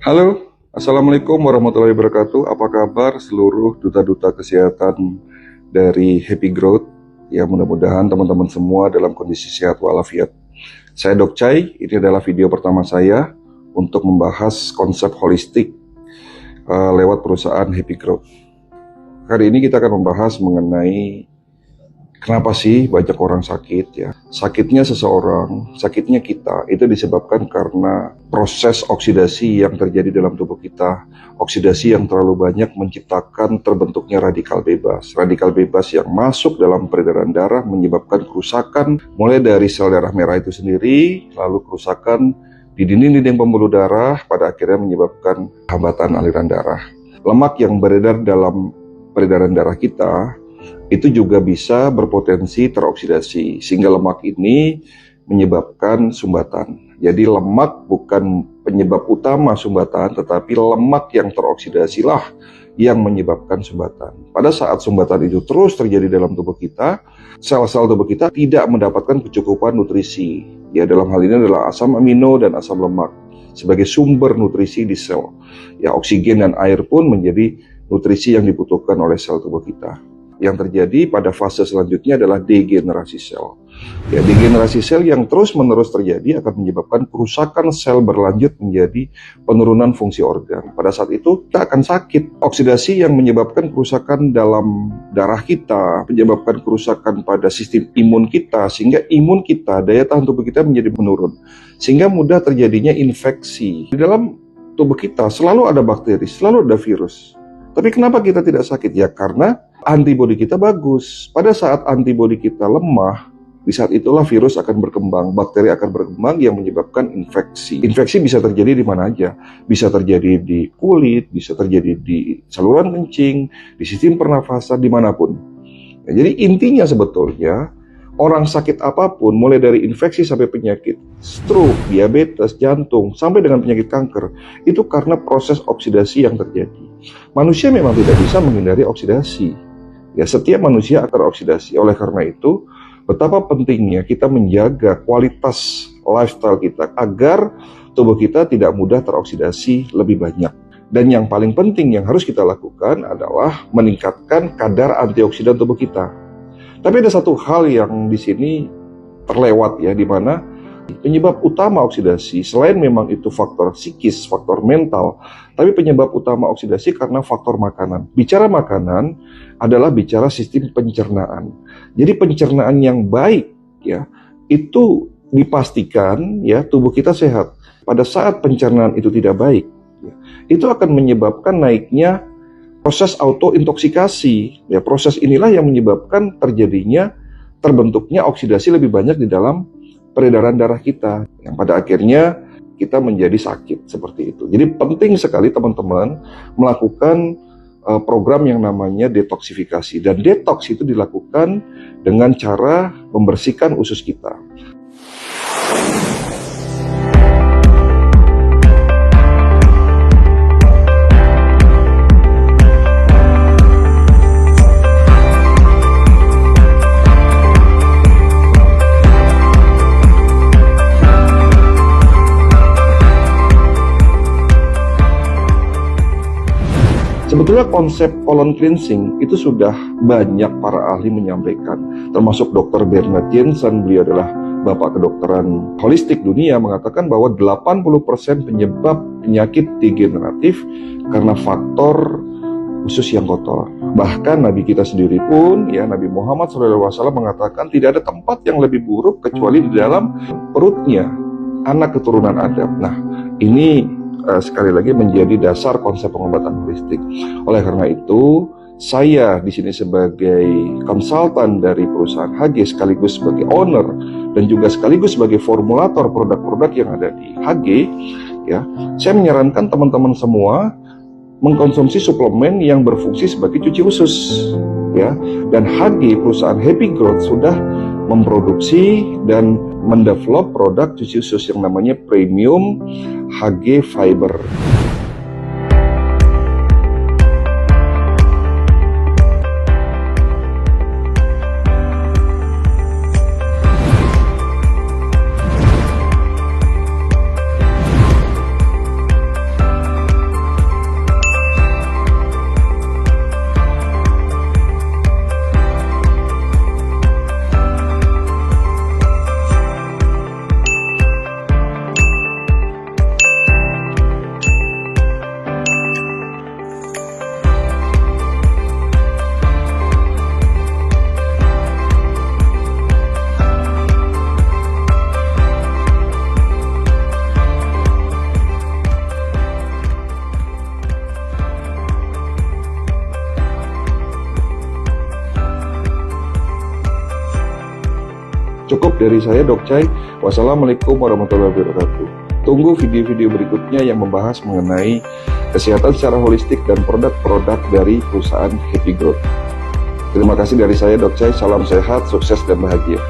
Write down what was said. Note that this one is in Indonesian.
Halo, Assalamualaikum warahmatullahi wabarakatuh. Apa kabar seluruh duta-duta kesehatan dari Happy Growth? Ya, mudah-mudahan teman-teman semua dalam kondisi sehat walafiat. Saya Dok Chai, ini adalah video pertama saya untuk membahas konsep holistik lewat perusahaan Happy Growth. Kali ini kita akan membahas mengenai kenapa sih banyak orang sakit ya. Sakitnya seseorang, sakitnya kita itu disebabkan karena proses oksidasi yang terjadi dalam tubuh kita. Oksidasi yang terlalu banyak menciptakan terbentuknya radikal bebas. Radikal bebas yang masuk dalam peredaran darah menyebabkan kerusakan mulai dari sel darah merah itu sendiri, lalu kerusakan di dinding-dinding pembuluh darah, pada akhirnya menyebabkan hambatan aliran darah. Lemak yang beredar dalam peredaran darah kita itu juga bisa berpotensi teroksidasi, sehingga lemak ini menyebabkan sumbatan. Jadi lemak bukan penyebab utama sumbatan, tetapi lemak yang teroksidasilah yang menyebabkan sumbatan. Pada saat sumbatan itu terus terjadi dalam tubuh kita, sel-sel tubuh kita tidak mendapatkan kecukupan nutrisi. Ya, dalam hal ini adalah asam amino dan asam lemak sebagai sumber nutrisi di sel. Ya, oksigen dan air pun menjadi nutrisi yang dibutuhkan oleh sel tubuh kita. Yang terjadi pada fase selanjutnya adalah degenerasi sel. Ya, degenerasi sel yang terus-menerus terjadi akan menyebabkan kerusakan sel berlanjut menjadi penurunan fungsi organ. Pada saat itu kita akan sakit. Oksidasi yang menyebabkan kerusakan dalam darah kita, menyebabkan kerusakan pada sistem imun kita, sehingga imun kita, daya tahan tubuh kita menjadi menurun. Sehingga mudah terjadinya infeksi. Di dalam tubuh kita selalu ada bakteri, selalu ada virus. Tapi kenapa kita tidak sakit? Ya karena antibodi kita bagus. Pada saat antibodi kita lemah, di saat itulah virus akan berkembang, bakteri akan berkembang yang menyebabkan infeksi. Infeksi bisa terjadi di mana aja. Bisa terjadi di kulit, bisa terjadi di saluran kencing, di sistem pernafasan, dimanapun. Ya, jadi intinya sebetulnya, orang sakit apapun, mulai dari infeksi sampai penyakit stroke, diabetes, jantung, sampai dengan penyakit kanker, itu karena proses oksidasi yang terjadi. Manusia memang tidak bisa menghindari oksidasi. Ya, setiap manusia akan oksidasi. Oleh karena itu, betapa pentingnya kita menjaga kualitas lifestyle kita agar tubuh kita tidak mudah teroksidasi lebih banyak. Dan yang paling penting yang harus kita lakukan adalah meningkatkan kadar antioksidan tubuh kita. Tapi ada satu hal yang di sini terlewat ya, di mana penyebab utama oksidasi selain memang itu faktor psikis, faktor mental, tapi penyebab utama oksidasi karena faktor makanan. Bicara makanan adalah bicara sistem pencernaan. Jadi pencernaan yang baik ya, itu dipastikan ya tubuh kita sehat. Pada saat pencernaan itu tidak baik, ya, itu akan menyebabkan naiknya proses autointoksikasi. Ya, proses inilah yang menyebabkan terbentuknya oksidasi lebih banyak di dalam peredaran darah kita, yang pada akhirnya kita menjadi sakit seperti itu. Jadi penting sekali teman-teman melakukan program yang namanya detoksifikasi, dan detoks itu dilakukan dengan cara membersihkan usus kita. Sebetulnya konsep colon cleansing itu sudah banyak para ahli menyampaikan, termasuk Dr. Bernard Jensen. Beliau adalah bapak kedokteran holistik dunia, mengatakan bahwa 80% penyebab penyakit degeneratif karena faktor usus yang kotor. Bahkan Nabi kita sendiri pun, ya Nabi Muhammad SAW mengatakan tidak ada tempat yang lebih buruk kecuali di dalam perutnya anak keturunan Adam. Nah, ini sekali lagi menjadi dasar konsep pengobatan holistik. Oleh karena itu, saya di sini sebagai konsultan dari perusahaan HG, sekaligus sebagai owner dan juga sekaligus sebagai formulator produk-produk yang ada di HG, ya, saya menyarankan teman-teman semua mengkonsumsi suplemen yang berfungsi sebagai cuci usus, ya. Dan HG, perusahaan Happy Growth, sudah memproduksi dan mendevelop produk cuci usus yang namanya Premium HG Fiber. Cukup dari saya, Dok Chai. Wassalamualaikum warahmatullahi wabarakatuh. Tunggu video-video berikutnya yang membahas mengenai kesehatan secara holistik dan produk-produk dari perusahaan Happy Growth. Terima kasih dari saya, Dok Chai. Salam sehat, sukses, dan bahagia.